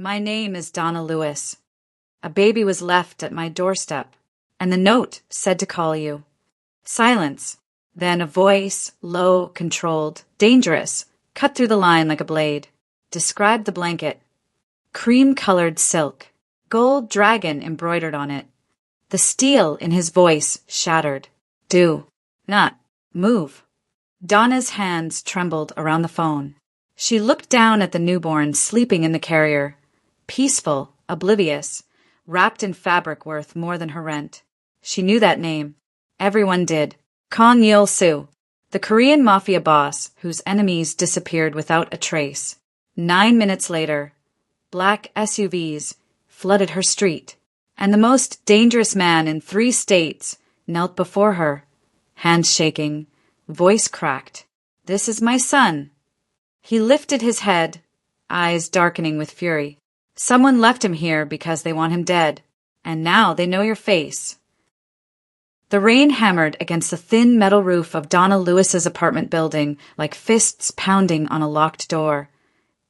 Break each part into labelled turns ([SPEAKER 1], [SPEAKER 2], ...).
[SPEAKER 1] My name is Donna Lewis. A baby was left at my doorstep, and the note said to call you. Silence. Then a voice, low, controlled, dangerous, cut through the line like a blade. Described the blanket. Cream-colored silk, gold dragon embroidered on it. The steel in his voice shattered. Do not move. Donna's hands trembled around the phone. She looked down at the newborn sleeping in the carrier, peaceful, oblivious, wrapped in fabric worth more than her rent. She knew that name. Everyone did. Kang Yeol-soo, the Korean Mafia boss whose enemies disappeared without a trace. 9 minutes later, black SUVs flooded her street, and the most dangerous man in 3 states knelt before her, hands shaking, voice cracked. This is my son. He lifted his head, eyes darkening with fury. Someone left him here because they want him dead, and now they know your face. The rain hammered against the thin metal roof of Donna Lewis's apartment building like fists pounding on a locked door,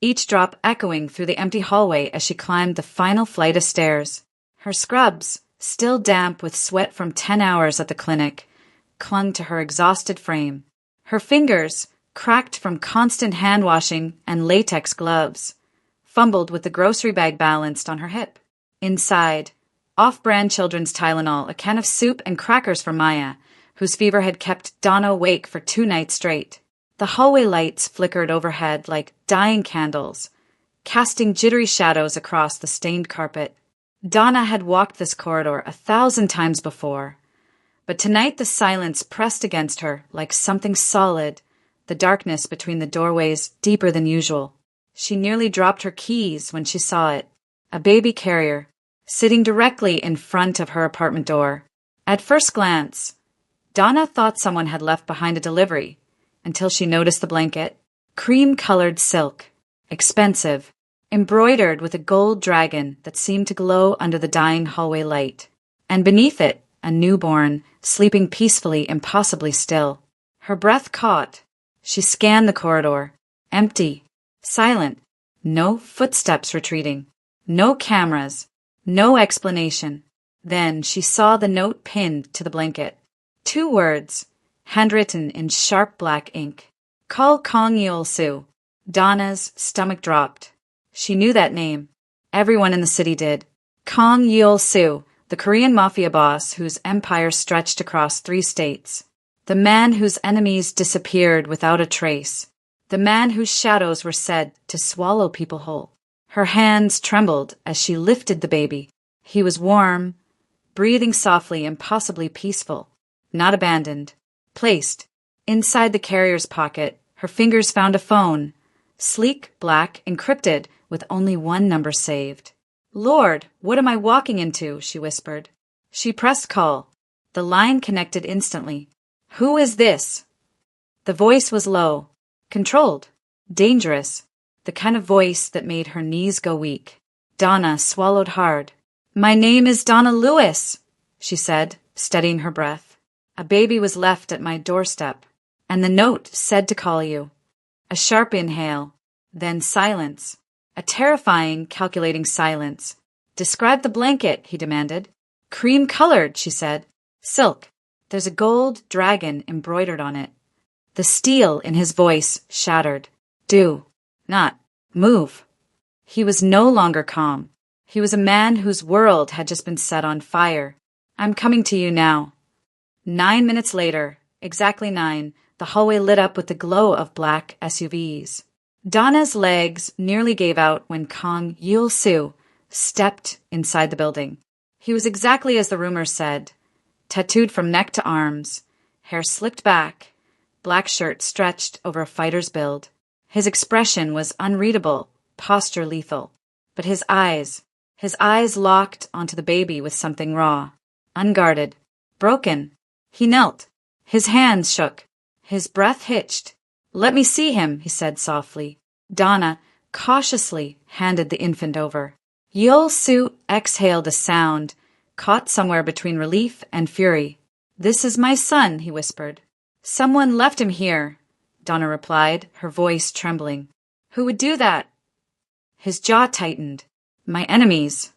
[SPEAKER 1] each drop echoing through the empty hallway as she climbed the final flight of stairs. Her scrubs, still damp with sweat from 10 hours at the clinic, clung to her exhausted frame. Her fingers, cracked from constant hand-washing and latex gloves, fumbled with the grocery bag balanced on her hip. Inside, off-brand children's Tylenol, a can of soup, and crackers for Maya, whose fever had kept Donna awake for 2 nights straight. The hallway lights flickered overhead like dying candles, casting jittery shadows across the stained carpet. Donna had walked this corridor 1,000 times before, but tonight the silence pressed against her like something solid, the darkness between the doorways deeper than usual. She nearly dropped her keys when she saw it, a baby carrier, sitting directly in front of her apartment door. At first glance, Donna thought someone had left behind a delivery, until she noticed the blanket. Cream-colored silk, expensive, embroidered with a gold dragon that seemed to glow under the dying hallway light. And beneath it, a newborn, sleeping peacefully, impossibly still. Her breath caught. She scanned the corridor. Empty. Silent. No footsteps retreating. No cameras. No explanation. Then she saw the note pinned to the blanket. 2 words, handwritten in sharp black ink. Call Kang Yeol-soo. Donna's stomach dropped. She knew that name. Everyone in the city did. Kang Yeol-soo, the Korean Mafia boss whose empire stretched across 3 states. The man whose enemies disappeared without a trace. The man whose shadows were said to swallow people whole. Her hands trembled as she lifted the baby. He was warm, breathing softly, impossibly peaceful, not abandoned. Placed inside the carrier's pocket, her fingers found a phone, sleek, black, encrypted, with only 1 number saved. Lord, what am I walking into? She whispered. She pressed call. The line connected instantly. Who is this? The voice was low, controlled, dangerous, the kind of voice that made her knees go weak. Donna swallowed hard. My name is Donna Lewis, she said, steadying her breath. A baby was left at my doorstep, and the note said to call you. A sharp inhale, then silence. A terrifying, calculating silence. Describe the blanket, he demanded. Cream-colored, she said. Silk. There's a gold dragon embroidered on it. The steel in his voice shattered. Do not move. He was no longer calm. He was a man whose world had just been set on fire. I'm coming to you now. 9 minutes later, exactly 9, the hallway lit up with the glow of black SUVs. Donna's legs nearly gave out when Kang Yeol-soo stepped inside the building. He was exactly as the rumors said, tattooed from neck to arms, hair slicked back, black shirt stretched over a fighter's build. His expression was unreadable, posture lethal, but his eyes locked onto the baby with something raw, unguarded, broken. He knelt. His hands shook. His breath hitched. Let me see him, he said softly. Donna cautiously handed the infant over. Yeol-soo exhaled a sound, caught somewhere between relief and fury. This is my son, he whispered. Someone left him here, Donna replied, her voice trembling. Who would do that? His jaw tightened. My enemies.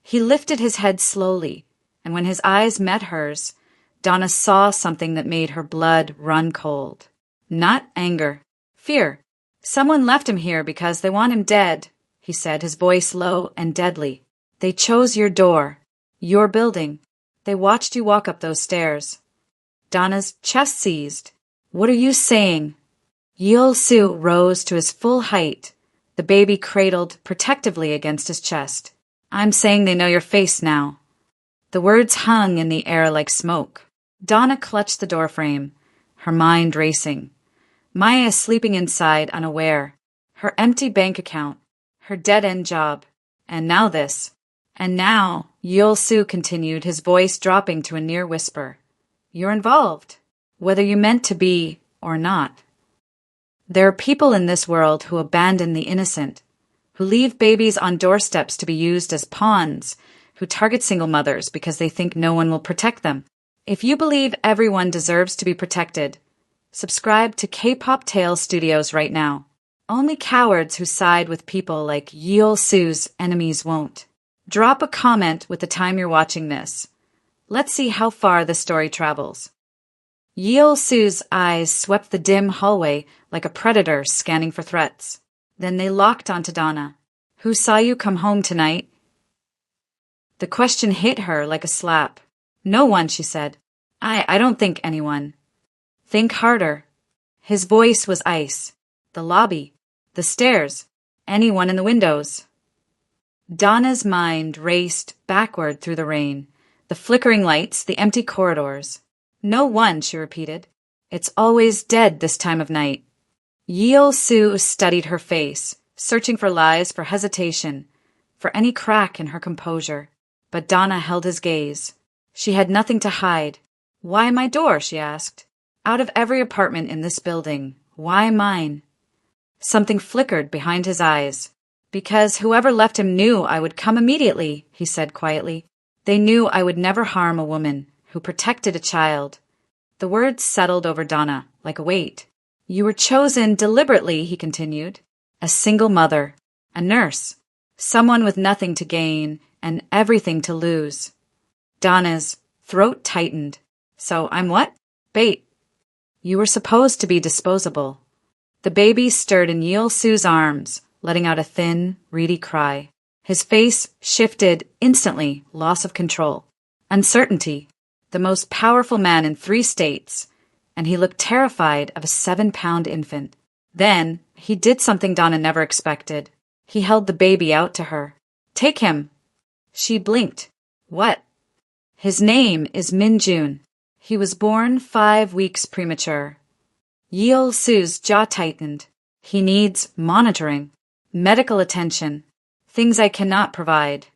[SPEAKER 1] He lifted his head slowly, and when his eyes met hers, Donna saw something that made her blood run cold. Not anger. Fear. Someone left him here because they want him dead, he said, his voice low and deadly. They chose your door, your building. They watched you walk up those stairs. Donna's chest seized. What are you saying? Yeol-su rose to his full height, the baby cradled protectively against his chest. I'm saying they know your face now. The words hung in the air like smoke. Donna clutched the doorframe, her mind racing. Maya sleeping inside, unaware. Her empty bank account, her dead-end job. And now this. And now, Yeol-su continued, his voice dropping to a near whisper. You're involved, whether you meant to be or not. There are people in this world who abandon the innocent, who leave babies on doorsteps to be used as pawns, who target single mothers because they think no one will protect them. If you believe everyone deserves to be protected, subscribe to K-Pop Tales Studios right now. Only cowards who side with people like Yeol-su's enemies won't. Drop a comment with the time you're watching this. Let's see how far the story travels. Yeol-su's eyes swept the dim hallway like a predator scanning for threats. Then they locked onto Donna. Who saw you come home tonight? The question hit her like a slap. No one, she said. I don't think anyone. Think harder. His voice was ice. The lobby. The stairs. Anyone in the windows. Donna's mind raced backward through the rain. The flickering lights, the empty corridors. No one, she repeated. It's always dead this time of night. Yeol-su studied her face, searching for lies, for hesitation, for any crack in her composure. But Donna held his gaze. She had nothing to hide. Why my door? She asked. Out of every apartment in this building, why mine? Something flickered behind his eyes. Because whoever left him knew I would come immediately, he said quietly. They knew I would never harm a woman who protected a child. The words settled over Donna like a weight. You were chosen deliberately, he continued. A single mother, a nurse, someone with nothing to gain and everything to lose. Donna's throat tightened. So I'm what? Bait. You were supposed to be disposable. The baby stirred in Yeol-su's arms, letting out a thin, reedy cry. His face shifted instantly, loss of control. Uncertainty. The most powerful man in 3 states, and he looked terrified of a 7-pound infant. Then, he did something Donna never expected. He held the baby out to her. Take him. She blinked. What? His name is Min-jun. He was born 5 weeks premature. Yeol-su's jaw tightened. He needs monitoring, medical attention, things I cannot provide.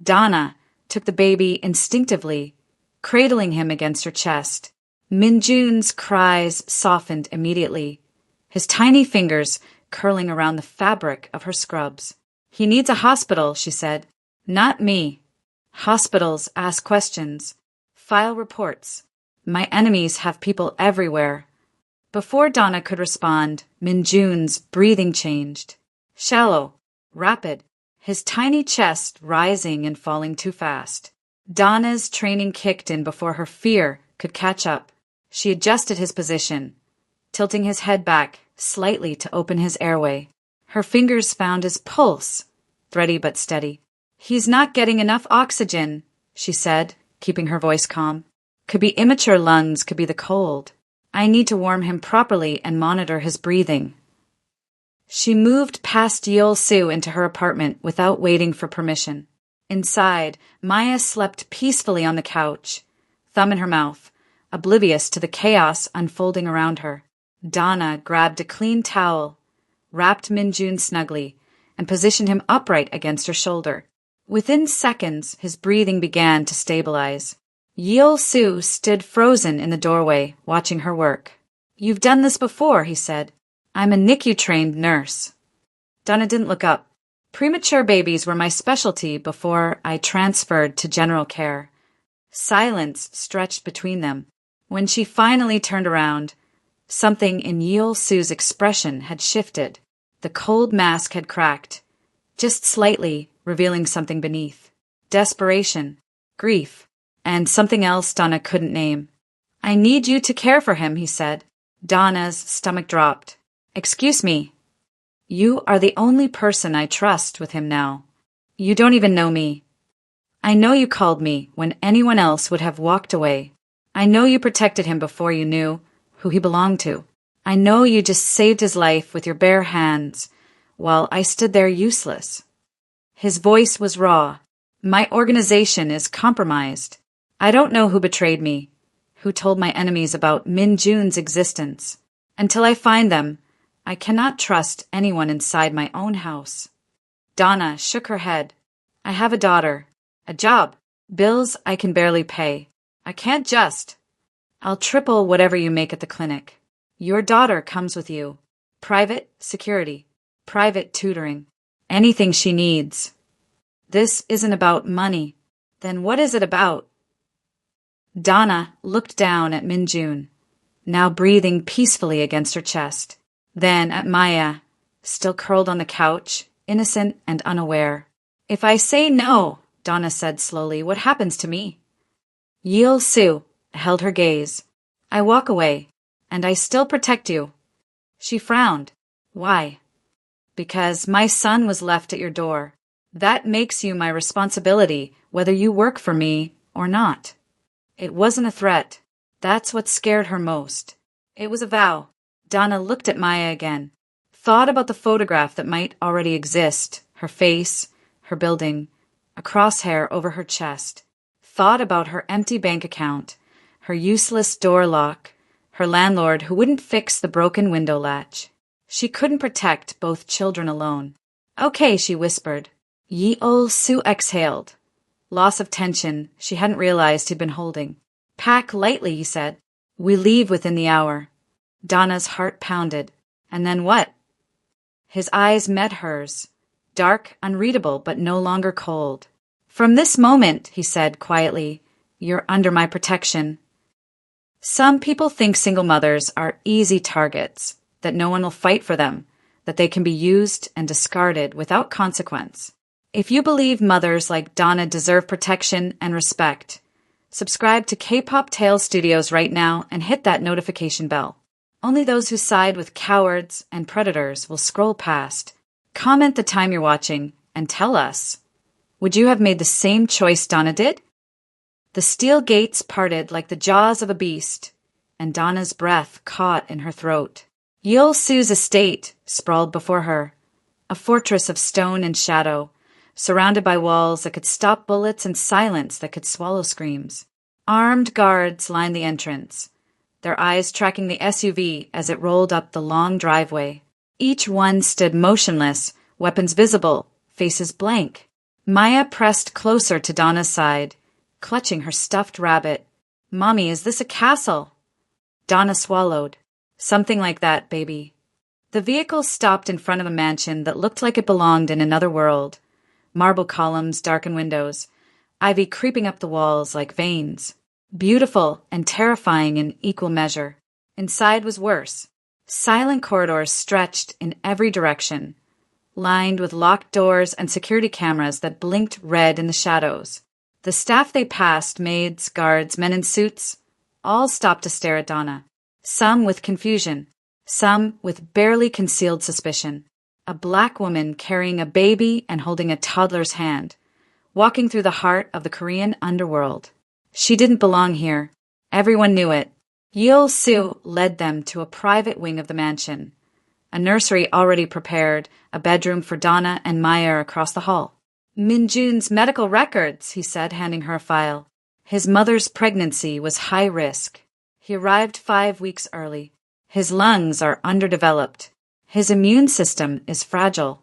[SPEAKER 1] Donna took the baby instinctively, cradling him against her chest. Min-jun's cries softened immediately, his tiny fingers curling around the fabric of her scrubs. He needs a hospital, she said. Not me. Hospitals ask questions, file reports. My enemies have people everywhere. Before Donna could respond, Min-jun's breathing changed. Shallow, rapid, his tiny chest rising and falling too fast. Donna's training kicked in before her fear could catch up. She adjusted his position, tilting his head back slightly to open his airway. Her fingers found his pulse, thready but steady. He's not getting enough oxygen, she said, keeping her voice calm. Could be immature lungs, could be the cold. I need to warm him properly and monitor his breathing. She moved past Yeol-su into her apartment without waiting for permission. Inside, Maya slept peacefully on the couch, thumb in her mouth, oblivious to the chaos unfolding around her. Donna grabbed a clean towel, wrapped Min-jun snugly, and positioned him upright against her shoulder. Within seconds, his breathing began to stabilize. Yeol-su stood frozen in the doorway, watching her work. You've done this before, he said. I'm a NICU-trained nurse. Donna didn't look up. Premature babies were my specialty before I transferred to general care. Silence stretched between them. When she finally turned around, something in Yeol-su's expression had shifted. The cold mask had cracked, just slightly, revealing something beneath. Desperation, grief, and something else Donna couldn't name. "I need you to care for him," he said. Donna's stomach dropped. "Excuse me. You are the only person I trust with him now. You don't even know me. I know you called me when anyone else would have walked away. I know you protected him before you knew who he belonged to. I know you just saved his life with your bare hands, while I stood there useless." His voice was raw. "My organization is compromised. I don't know who betrayed me, who told my enemies about Min Jun's existence. Until I find them, I cannot trust anyone inside my own house." Donna shook her head. "I have a daughter, a job, bills I can barely pay. I can't just. I'll triple whatever you make at the clinic. Your daughter comes with you. Private security, private tutoring, anything she needs." "This isn't about money. Then what is it about?" Donna looked down at Min Jun, now breathing peacefully against her chest, then at Maya, still curled on the couch, innocent and unaware. "If I say no," Donna said slowly, "what happens to me?" Yeol Su held her gaze. "I walk away, and I still protect you." She frowned. "Why?" "Because my son was left at your door. That makes you my responsibility, whether you work for me or not." It wasn't a threat. That's what scared her most. It was a vow. Donna looked at Maya again, thought about the photograph that might already exist, her face, her building, a crosshair over her chest, thought about her empty bank account, her useless door lock, her landlord who wouldn't fix the broken window latch. She couldn't protect both children alone. "Okay," she whispered. Yeol Su exhaled. Loss of tension she hadn't realized he'd been holding. "Pack lightly," he said. "We leave within the hour." Donna's heart pounded. "And then what?" His eyes met hers, dark, unreadable, but no longer cold. "From this moment," he said quietly, "you're under my protection." Some people think single mothers are easy targets, that no one will fight for them, that they can be used and discarded without consequence. If you believe mothers like Donna deserve protection and respect, subscribe to K-Pop Tales Studios right now and hit that notification bell. Only those who side with cowards and predators will scroll past. Comment the time you're watching and tell us, would you have made the same choice Donna did? The steel gates parted like the jaws of a beast, and Donna's breath caught in her throat. Yeol Su's estate sprawled before her, a fortress of stone and shadow, surrounded by walls that could stop bullets and silence that could swallow screams. Armed guards lined the entrance, their eyes tracking the SUV as it rolled up the long driveway. Each one stood motionless, weapons visible, faces blank. Maya pressed closer to Donna's side, clutching her stuffed rabbit. "Mommy, is this a castle?" Donna swallowed. "Something like that, baby." The vehicle stopped in front of a mansion that looked like it belonged in another world. Marble columns, darkened windows, ivy creeping up the walls like veins. Beautiful and terrifying in equal measure. Inside was worse. Silent corridors stretched in every direction, lined with locked doors and security cameras that blinked red in the shadows. The staff they passed, maids, guards, men in suits, all stopped to stare at Donna. Some with confusion, some with barely concealed suspicion. A black woman carrying a baby and holding a toddler's hand, walking through the heart of the Korean underworld. She didn't belong here. Everyone knew it. Yeol Su led them to a private wing of the mansion, a nursery already prepared, a bedroom for Donna and Maya across the hall. "Min Jun's medical records," he said, handing her a file. "His mother's pregnancy was high risk. He arrived 5 weeks early. His lungs are underdeveloped. His immune system is fragile."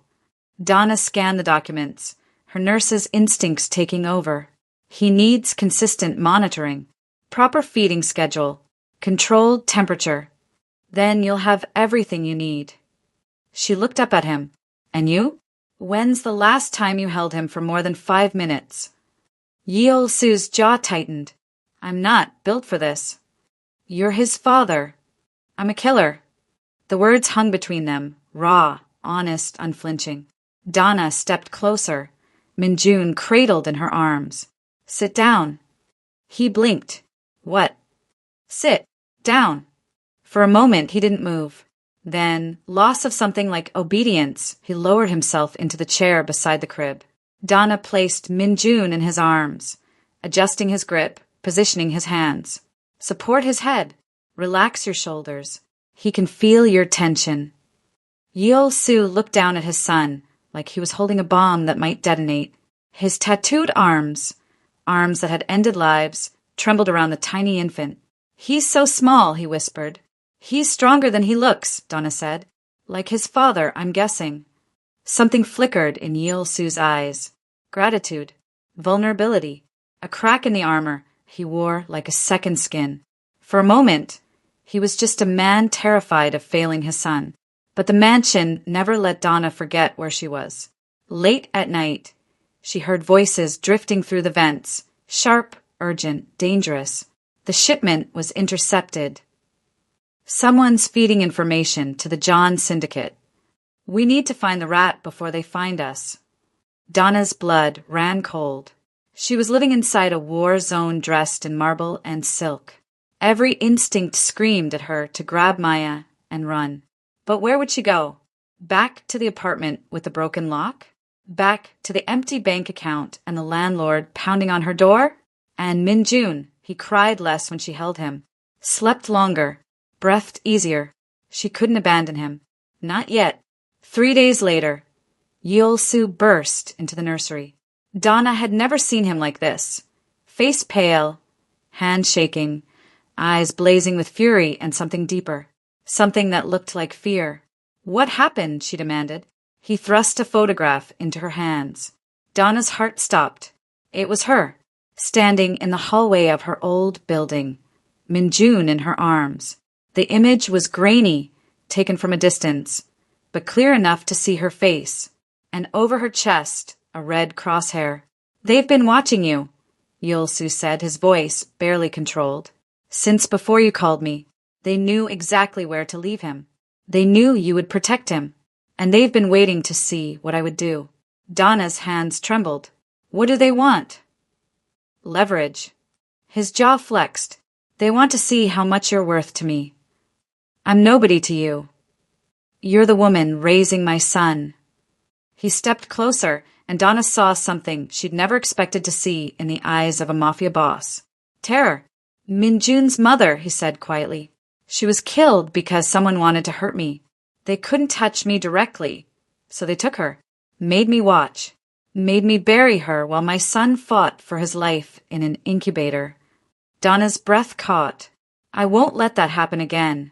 [SPEAKER 1] Donna scanned the documents, her nurse's instincts taking over. "He needs consistent monitoring, proper feeding schedule, controlled temperature. Then you'll have everything you need." She looked up at him. "And you? When's the last time you held him for more than 5 minutes?" Yeol Su's jaw tightened. "I'm not built for this." "You're his father." "I'm a killer." The words hung between them, raw, honest, unflinching. Donna stepped closer, Minjun cradled in her arms. Sit down. He blinked. What? Sit. Down. For a moment he didn't move. Then, loss of something like obedience, he lowered himself into the chair beside the crib. Donna placed Minjun in his arms, adjusting his grip, positioning his hands. Support his head. Relax your shoulders. He can feel your tension. Yeol-su looked down at his son, like he was holding a bomb that might detonate. His tattooed arms that had ended lives, trembled around the tiny infant. He's so small, he whispered. He's stronger than he looks, Donna said. Like his father, I'm guessing. Something flickered in Yeol-su's eyes. Gratitude. Vulnerability. A crack in the armor he wore like a second skin. For a moment, he was just a man terrified of failing his son. But the mansion never let Donna forget where she was. Late at night, she heard voices drifting through the vents, sharp, urgent, dangerous. The shipment was intercepted. Someone's feeding information to the John Syndicate. We need to find the rat before they find us. Donna's blood ran cold. She was living inside a war zone dressed in marble and silk. Every instinct screamed at her to grab Maya and run. But where would she go? Back to the apartment with the broken lock? Back to the empty bank account and the landlord pounding on her door? And Minjun, he cried less when she held him. Slept longer. Breathed easier. She couldn't abandon him. Not yet. 3 days later, Yeol-su burst into the nursery. Donna had never seen him like this. Face pale, hand shaking, eyes blazing with fury and something deeper. Something that looked like fear. What happened? She demanded. He thrust a photograph into her hands. Donna's heart stopped. It was her, standing in the hallway of her old building, Minjun in her arms. The image was grainy, taken from a distance, but clear enough to see her face, and over her chest, a red crosshair. They've been watching you, Yeol-su said, his voice barely controlled. Since before you called me. They knew exactly where to leave him. They knew you would protect him, and they've been waiting to see what I would do. Donna's hands trembled. What do they want? Leverage. His jaw flexed. They want to see how much you're worth to me. I'm nobody to you. You're the woman raising my son. He stepped closer, and Donna saw something she'd never expected to see in the eyes of a Mafia boss. Terror. Minjun's mother, he said quietly. She was killed because someone wanted to hurt me. They couldn't touch me directly, so they took her, made me watch, made me bury her while my son fought for his life in an incubator. Donna's breath caught. I won't let that happen again.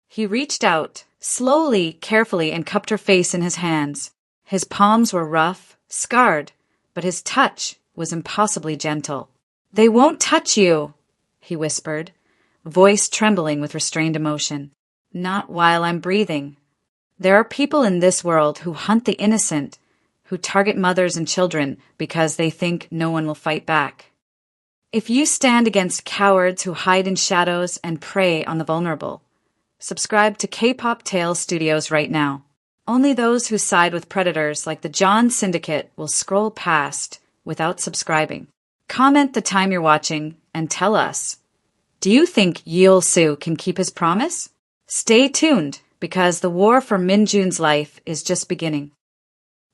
[SPEAKER 1] He reached out, slowly, carefully, and cupped her face in his hands. His palms were rough, scarred, but his touch was impossibly gentle. They won't touch you, he whispered, voice trembling with restrained emotion. Not while I'm breathing. There are people in this world who hunt the innocent, who target mothers and children because they think no one will fight back. If you stand against cowards who hide in shadows and prey on the vulnerable, subscribe to K-Pop Tales Studios right now. Only those who side with predators like the John Syndicate will scroll past without subscribing. Comment the time you're watching and tell us. Do you think Yeol-su can keep his promise? Stay tuned, because the war for Minjun's life is just beginning.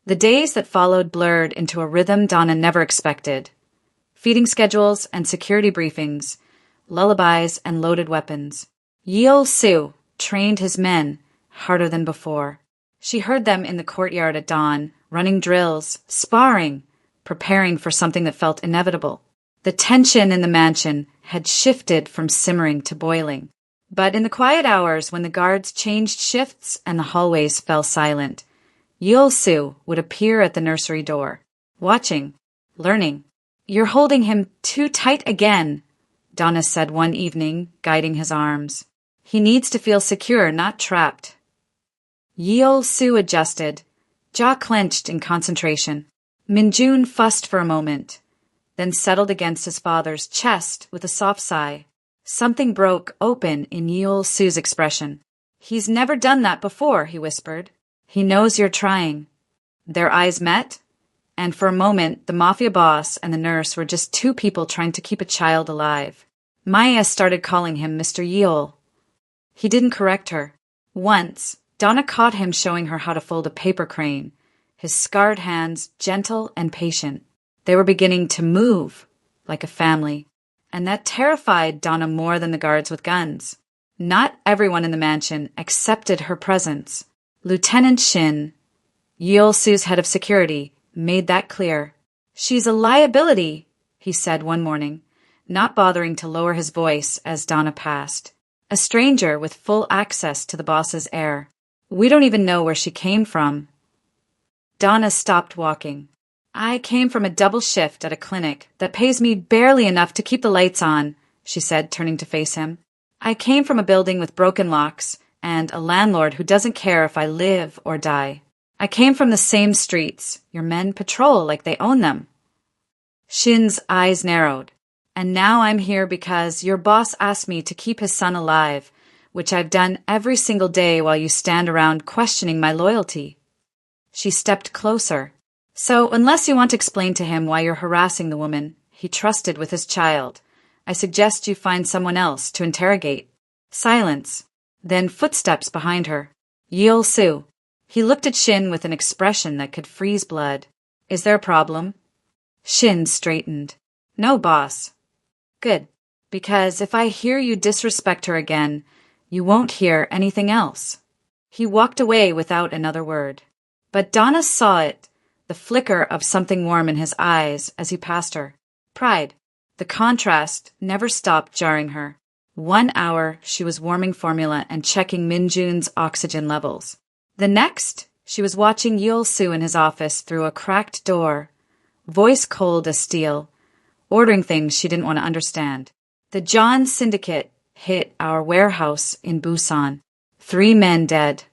[SPEAKER 1] The days that followed blurred into a rhythm Donna never expected. Feeding schedules and security briefings, lullabies and loaded weapons. Yeol-su trained his men harder than before. She heard them in the courtyard at dawn, running drills, sparring, preparing for something that felt inevitable. The tension in the mansion had shifted from simmering to boiling. But in the quiet hours when the guards changed shifts and the hallways fell silent, Yeol-su would appear at the nursery door, watching, learning. You're holding him too tight again, Donna said one evening, guiding his arms. He needs to feel secure, not trapped. Yeol-su adjusted, jaw clenched in concentration. Minjun fussed for a moment, then settled against his father's chest with a soft sigh. Something broke open in Yeol-su's expression. He's never done that before, he whispered. He knows you're trying. Their eyes met, And for a moment, the Mafia boss and the nurse were just two people trying to keep a child alive. Maya started calling him Mr. Yeol. He didn't correct her. Once, Donna caught him showing her how to fold a paper crane, his scarred hands gentle and patient. They were beginning to move like a family, and that terrified Donna more than the guards with guns. Not everyone in the mansion accepted her presence. Lieutenant Shin, Yeol-su's head of security, made that clear. "She's a liability," he said one morning, not bothering to lower his voice as Donna passed. "A stranger with full access to the boss's heir. We don't even know where she came from." Donna stopped walking. "I came from a double shift at a clinic that pays me barely enough to keep the lights on," she said, turning to face him. "I came from a building with broken locks and a landlord who doesn't care if I live or die. I came from the same streets. Your men patrol like they own them." Shin's eyes narrowed. "And now I'm here because your boss asked me to keep his son alive, which I've done every single day while you stand around questioning my loyalty." She stepped closer. "So unless you want to explain to him why you're harassing the woman he trusted with his child, I suggest you find someone else to interrogate." Silence. Then footsteps behind her. Yeol-su. He looked at Shin with an expression that could freeze blood. "Is there a problem?" Shin straightened. "No, boss." "Good. Because if I hear you disrespect her again, you won't hear anything else." He walked away without another word. But Donna saw it, the flicker of something warm in his eyes as he passed her. Pride. The contrast never stopped jarring her. 1 hour, she was warming formula and checking Minjun's oxygen levels. The next, she was watching Yeol-su in his office through a cracked door, voice cold as steel, ordering things she didn't want to understand. "The John Syndicate hit our warehouse in Busan. 3 men dead.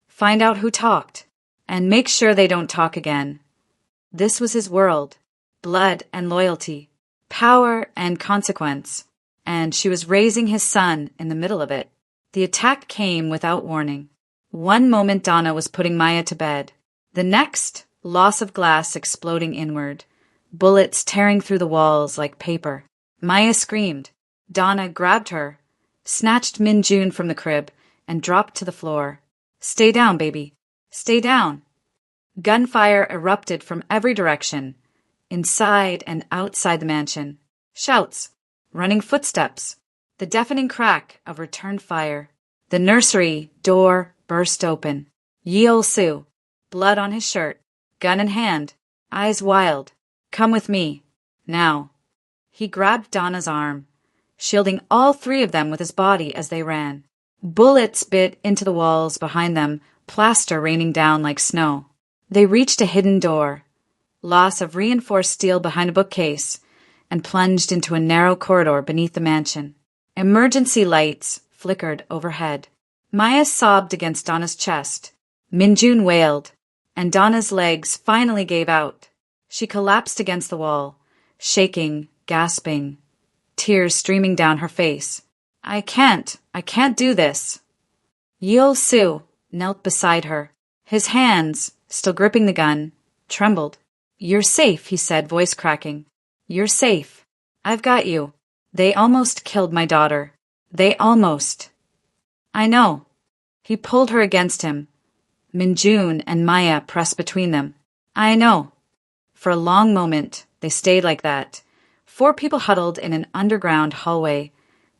[SPEAKER 1] Find out who talked, and make sure they don't talk again." This was his world. Blood and loyalty. Power and consequence. And she was raising his son in the middle of it. The attack came without warning. One moment Donna was putting Maya to bed. The next, loss of glass exploding inward. Bullets tearing through the walls like paper. Maya screamed. Donna grabbed her, snatched Minjun from the crib, and dropped to the floor. "Stay down, baby. Stay down." Gunfire erupted from every direction, inside and outside the mansion. Shouts, running footsteps, the deafening crack of returned fire. The nursery door burst open. Yeol-su, blood on his shirt, gun in hand, eyes wild. "Come with me. Now." He grabbed Donna's arm, shielding all 3 of them with his body as they ran. Bullets bit into the walls behind them, plaster raining down like snow. They reached a hidden door, loss of reinforced steel behind a bookcase, and plunged into a narrow corridor beneath the mansion. Emergency lights flickered overhead. Maya sobbed against Donna's chest. Minjun wailed, and Donna's legs finally gave out. She collapsed against the wall, shaking, gasping, tears streaming down her face. I can't do this." Yeol-su knelt beside her. His hands, still gripping the gun, trembled. "You're safe," he said, voice cracking. "You're safe. I've got you. They almost killed my daughter. They almost." "I know." He pulled her against him. Minjun and Maya pressed between them. "I know." For a long moment, they stayed like that. 4 people huddled in an underground hallway,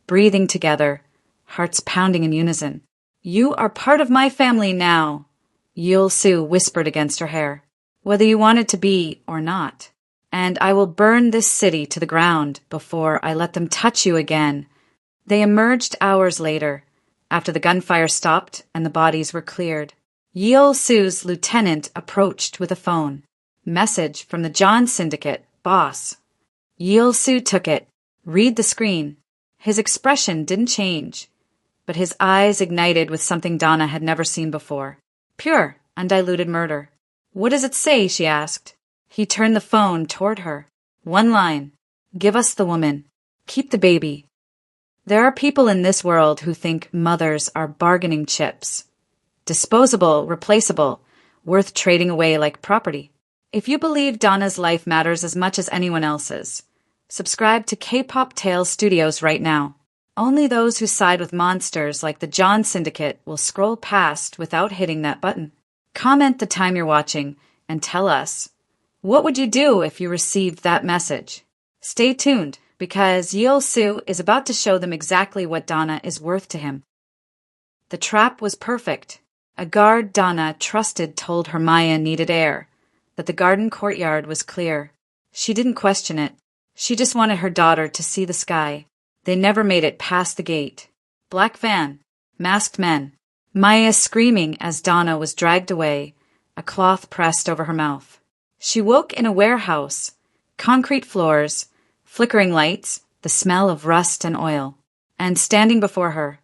[SPEAKER 1] breathing together, hearts pounding in unison. "You are part of my family now," Yeol-su whispered against her hair, "whether you want it to be or not. And I will burn this city to the ground before I let them touch you again." They emerged hours later, after the gunfire stopped and the bodies were cleared. Yeol-su's lieutenant approached with a phone. "Message from the John Syndicate, boss." Yeol-su took it. Read the screen. His expression didn't change, but his eyes ignited with something Donna had never seen before. Pure, undiluted murder. "What does it say?" she asked. He turned the phone toward her. 1 line. "Give us the woman. Keep the baby." There are people in this world who think mothers are bargaining chips. Disposable, replaceable, worth trading away like property. If you believe Donna's life matters as much as anyone else's, subscribe to K-Pop Tales Studios right now. Only those who side with monsters like the John Syndicate will scroll past without hitting that button. Comment the time you're watching and tell us, what would you do if you received that message? Stay tuned, because Yeol-soo is about to show them exactly what Donna is worth to him. The trap was perfect. A guard Donna trusted told her Maya needed air, that the garden courtyard was clear. She didn't question it. She just wanted her daughter to see the sky. They never made it past the gate. Black van, masked men, Maya screaming as Donna was dragged away, a cloth pressed over her mouth. She woke in a warehouse, concrete floors, flickering lights, the smell of rust and oil. And standing before her,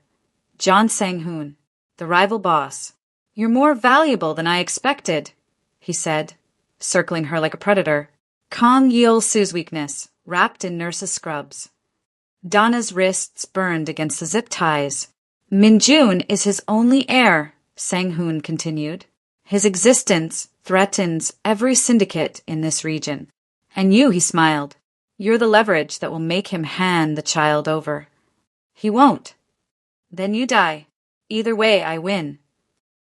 [SPEAKER 1] John Sang-hoon, the rival boss. "You're more valuable than I expected," he said, circling her like a predator. Kang Yeol-soo's weakness, wrapped in nurse's scrubs. Donna's wrists burned against the zip ties. "Min-jun is his only heir," Sang-hoon continued. "His existence threatens every syndicate in this region. And you," he smiled, "you're the leverage that will make him hand the child over." "He won't." "Then you die. Either way, I win."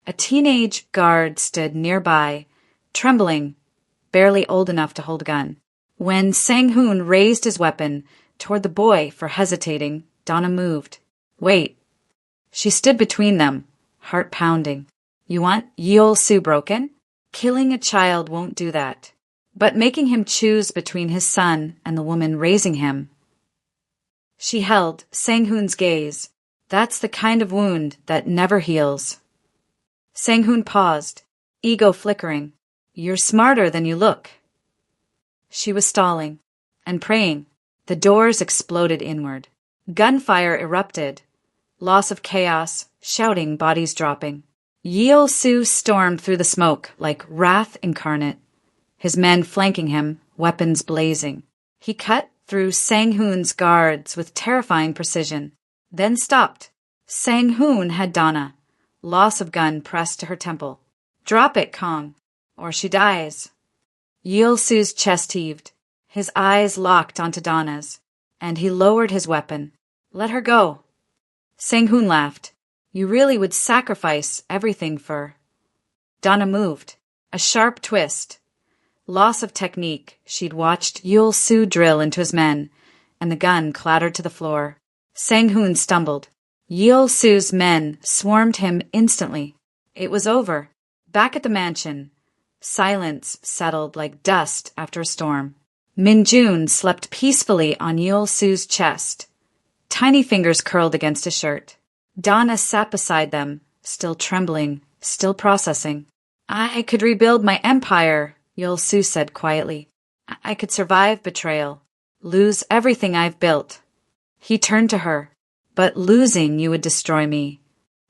[SPEAKER 1] A teenage guard stood nearby, trembling, barely old enough to hold a gun. When Sang-hoon raised his weapon toward the boy for hesitating, Donna moved. "Wait." She stood between them, heart pounding. "You want Yeol-soo broken? Killing a child won't do that. But making him choose between his son and the woman raising him." She held Sang-hoon's gaze. "That's the kind of wound that never heals." Sang-hoon paused, ego flickering. "You're smarter than you look." She was stalling and praying. The doors exploded inward. Gunfire erupted. Loss of chaos, shouting, bodies dropping. Yeol-soo stormed through the smoke like wrath incarnate, his men flanking him, weapons blazing. He cut through Sang-hoon's guards with terrifying precision, then stopped. Sang-hoon had Donna, loss of gun pressed to her temple. "Drop it, Kang, or she dies." Yeol-soo's chest heaved. His eyes locked onto Donna's, and he lowered his weapon. "Let her go." Sang-hoon laughed. "You really would sacrifice everything for—" Donna moved. A sharp twist. Loss of technique. She'd watched Yeol-soo drill into his men, and the gun clattered to the floor. Sang-hoon stumbled. Yeol-soo's men swarmed him instantly. It was over. Back at the mansion, silence settled like dust after a storm. Min-jun slept peacefully on Yeol-soo's chest. Tiny fingers curled against his shirt. Donna sat beside them, still trembling, still processing. "I could rebuild my empire," Yeol-soo said quietly. "I could survive betrayal, lose everything I've built." He turned to her. "But losing you would destroy me."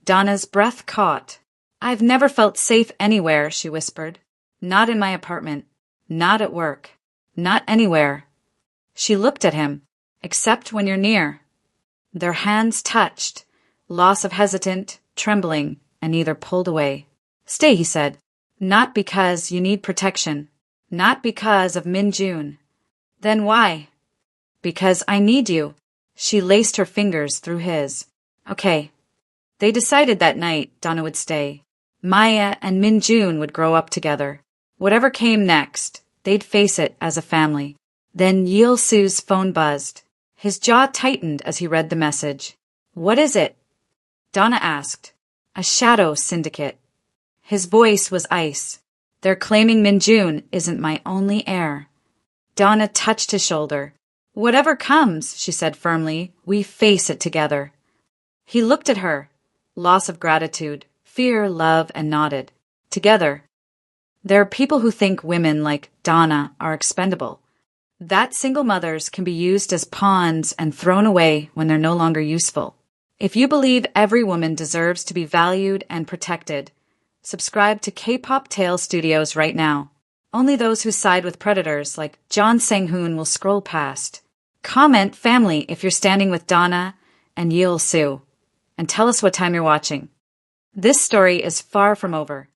[SPEAKER 1] Donna's breath caught. "I've never felt safe anywhere," she whispered. "Not in my apartment. Not at work. Not anywhere." She looked at him. "Except when you're near." Their hands touched, loss of hesitant, trembling, and neither pulled away. "Stay," he said. "Not because you need protection. Not because of Min-jun." "Then why?" "Because I need you." She laced her fingers through his. "Okay." They decided that night Donna would stay. Maya and Min-jun would grow up together. Whatever came next, they'd face it as a family. Then Yeol-soo's phone buzzed. His jaw tightened as he read the message. "What is it?" Donna asked. "A shadow syndicate." His voice was ice. "They're claiming Min-jun isn't my only heir." Donna touched his shoulder. "Whatever comes," she said firmly, "we face it together." He looked at her. Loss of gratitude, fear, love, and nodded. Together. There are people who think women like Donna are expendable. That single mothers can be used as pawns and thrown away when they're no longer useful. If you believe every woman deserves to be valued and protected, subscribe to K-Pop Tales Studios right now. Only those who side with predators like John Sang-hoon will scroll past. Comment family if you're standing with Donna and Yeol-soo, and tell us what time you're watching. This story is far from over.